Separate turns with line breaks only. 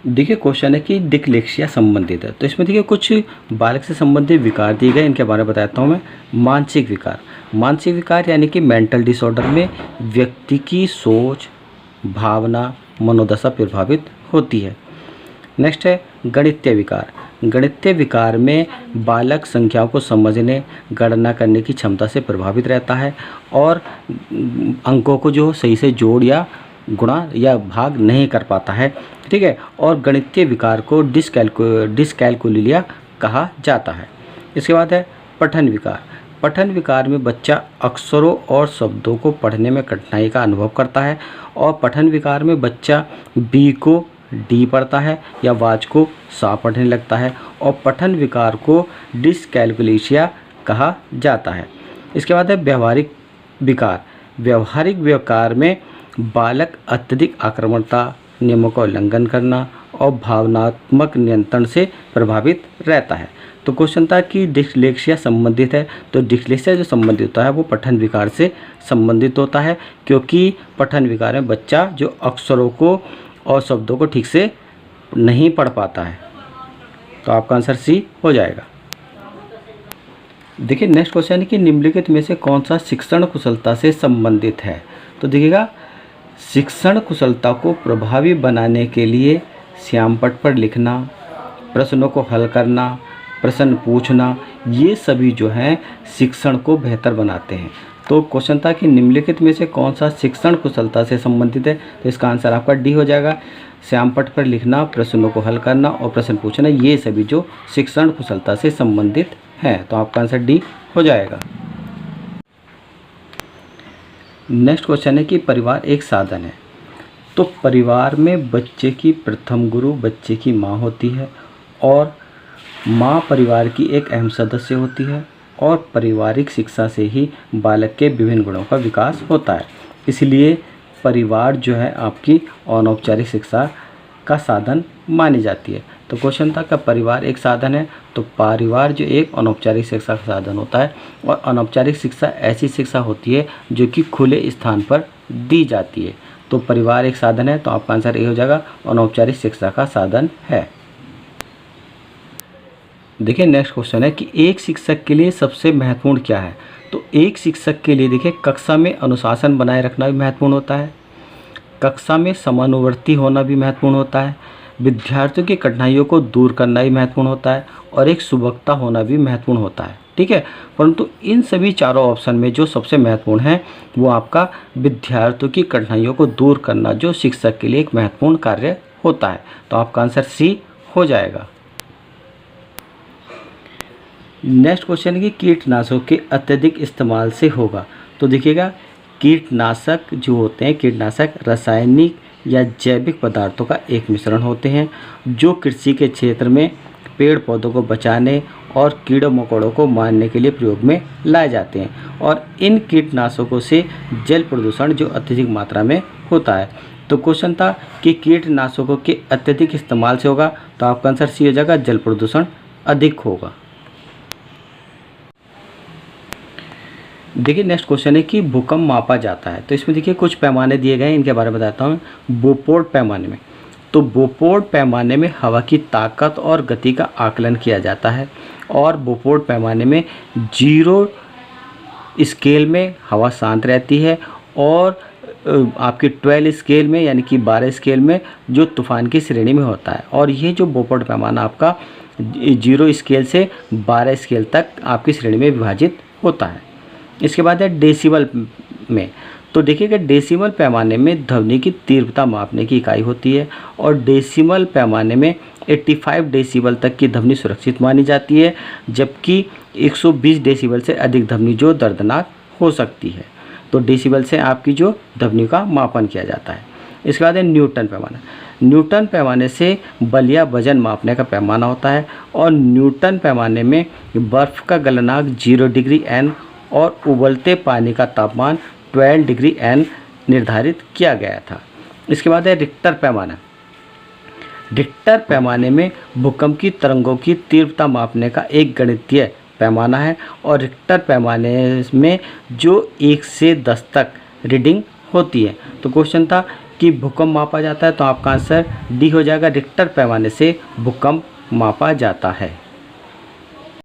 देखिए क्वेश्चन है कि डिसलेक्सिया संबंधित है, तो इसमें देखिए कुछ बालक से संबंधित विकार दिए गए, इनके बारे में बताता हूँ मैं। मानसिक विकार, मानसिक विकार यानी कि मेंटल डिसऑर्डर में व्यक्ति की सोच, भावना, मनोदशा प्रभावित होती है। नेक्स्ट है गणितीय विकार। गणितीय विकार में बालक संख्याओं को समझने, गणना करने की क्षमता से प्रभावित रहता है और अंकों को जो सही से जोड़ या गुणा या भाग नहीं कर पाता है, ठीक है। और गणितीय विकार को डिसकैलकुलिया कहा जाता है। इसके बाद है पठन विकार। पठन विकार में बच्चा अक्षरों और शब्दों को पढ़ने में कठिनाई का अनुभव करता है और पठन विकार में बच्चा बी को डी पढ़ता है या वाच को सा पढ़ने लगता है और पठन विकार को डिसकैलकुलेशिया कहा जाता है। इसके बाद है व्यवहारिक विकार। व्यवहारिक विकार में बालक अत्यधिक आक्रामकता, नियमों का उल्लंघन करना और भावनात्मक नियंत्रण से प्रभावित रहता है। तो क्वेश्चन था कि डिसलेक्सिया संबंधित है, तो डिसलेक्सिया जो संबंधित होता है वो पठन विकार से संबंधित होता है, क्योंकि पठन विकार में बच्चा जो अक्षरों को और शब्दों को ठीक से नहीं पढ़ पाता है। तो आपका आंसर सी हो जाएगा। देखिए नेक्स्ट क्वेश्चन है कि निम्नलिखित में से कौन सा शिक्षण कुशलता से संबंधित है। तो देखिएगा, शिक्षण कुशलता को प्रभावी बनाने के लिए श्यामपट्ट पर लिखना, प्रश्नों को हल करना, प्रश्न पूछना, ये सभी जो हैं शिक्षण को बेहतर बनाते हैं। तो क्वेश्चन था कि निम्नलिखित में से कौन सा शिक्षण कुशलता से संबंधित है, तो इसका आंसर आपका डी हो जाएगा। श्यामपट्ट पर लिखना, प्रश्नों को हल करना और प्रश्न पूछना, ये सभी जो शिक्षण कुशलता से संबंधित हैं। तो आपका आंसर डी हो जाएगा। नेक्स्ट क्वेश्चन है कि परिवार एक साधन है। तो परिवार में बच्चे की प्रथम गुरु बच्चे की माँ होती है और माँ परिवार की एक अहम सदस्य होती है और पारिवारिक शिक्षा से ही बालक के विभिन्न गुणों का विकास होता है। इसलिए परिवार जो है आपकी अनौपचारिक शिक्षा का साधन मानी जाती है। तो क्वेश्चन था कि परिवार एक साधन है, तो परिवार जो एक अनौपचारिक शिक्षा का साधन होता है और अनौपचारिक शिक्षा ऐसी शिक्षा होती है जो कि खुले स्थान पर दी जाती है। तो परिवार एक साधन है, तो आपका आंसर ये हो जाएगा, अनौपचारिक शिक्षा का साधन है। देखिए नेक्स्ट क्वेश्चन है कि एक शिक्षक के लिए सबसे महत्वपूर्ण क्या है। तो एक शिक्षक के लिए देखिए, कक्षा में अनुशासन बनाए रखना भी महत्वपूर्ण होता है, कक्षा में समानुवर्ती होना भी महत्वपूर्ण होता है, विद्यार्थियों की कठिनाइयों को दूर करना भी महत्वपूर्ण होता है और एक सुबक्ता होना भी महत्वपूर्ण होता है, ठीक है। परंतु इन सभी चारों ऑप्शन में जो सबसे महत्वपूर्ण है वो आपका विद्यार्थियों की कठिनाइयों को दूर करना, जो शिक्षक के लिए एक महत्वपूर्ण कार्य होता है। तो आपका आंसर सी हो जाएगा। नेक्स्ट क्वेश्चन है कि कीटनाशकों के अत्यधिक इस्तेमाल से होगा। तो देखिएगा, कीटनाशक जो होते हैं, कीटनाशक रासायनिक या जैविक पदार्थों का एक मिश्रण होते हैं जो कृषि के क्षेत्र में पेड़ पौधों को बचाने और कीड़ों मकोड़ों को मारने के लिए प्रयोग में लाए जाते हैं। और इन कीटनाशकों से जल प्रदूषण जो अत्यधिक मात्रा में होता है। तो क्वेश्चन था कि कीटनाशकों के अत्यधिक इस्तेमाल से होगा, तो आपका आंसर सी हो जाएगा, जल प्रदूषण अधिक होगा। देखिए नेक्स्ट क्वेश्चन है कि भूकंप मापा जाता है। तो इसमें देखिए कुछ पैमाने दिए गए हैं, इनके बारे में बताता हूँ। बोफोर्ड पैमाने में, तो बोफोर्ड पैमाने में हवा की ताकत और गति का आकलन किया जाता है और बोफोर्ड पैमाने में 0 स्केल में हवा शांत रहती है और आपकी 12 स्केल में यानी कि 12 स्केल में जो तूफान की श्रेणी में होता है। और ये जो बोफोर्ड पैमाना आपका 0 स्केल से 12 स्केल तक आपकी श्रेणी में विभाजित होता है। इसके बाद है डेसिबल में। तो देखिएगा, डेसिमल पैमाने में ध्वनि की तीव्रता मापने की इकाई होती है और डेसिमल पैमाने में 85 डेसिबल तक की ध्वनि सुरक्षित मानी जाती है, जबकि 120 डेसिबल से अधिक ध्वनि जो दर्दनाक हो सकती है। तो डेसिबल से आपकी जो ध्वनि का मापन किया जाता है। इसके बाद है न्यूटन पैमाना। न्यूटन पैमाने से बल या वजन मापने का पैमाना होता है और न्यूटन पैमाने में बर्फ़ का गलनांक 0 डिग्री N और उबलते पानी का तापमान 12 डिग्री N निर्धारित किया गया था। इसके बाद है रिक्टर पैमाना। रिक्टर पैमाने में भूकंप की तरंगों की तीव्रता मापने का एक गणितीय पैमाना है और रिक्टर पैमाने में जो 1 से 10 तक रीडिंग होती है। तो क्वेश्चन था कि भूकंप मापा जाता है, तो आपका आंसर डी हो जाएगा, रिक्टर पैमाने से भूकंप मापा जाता है।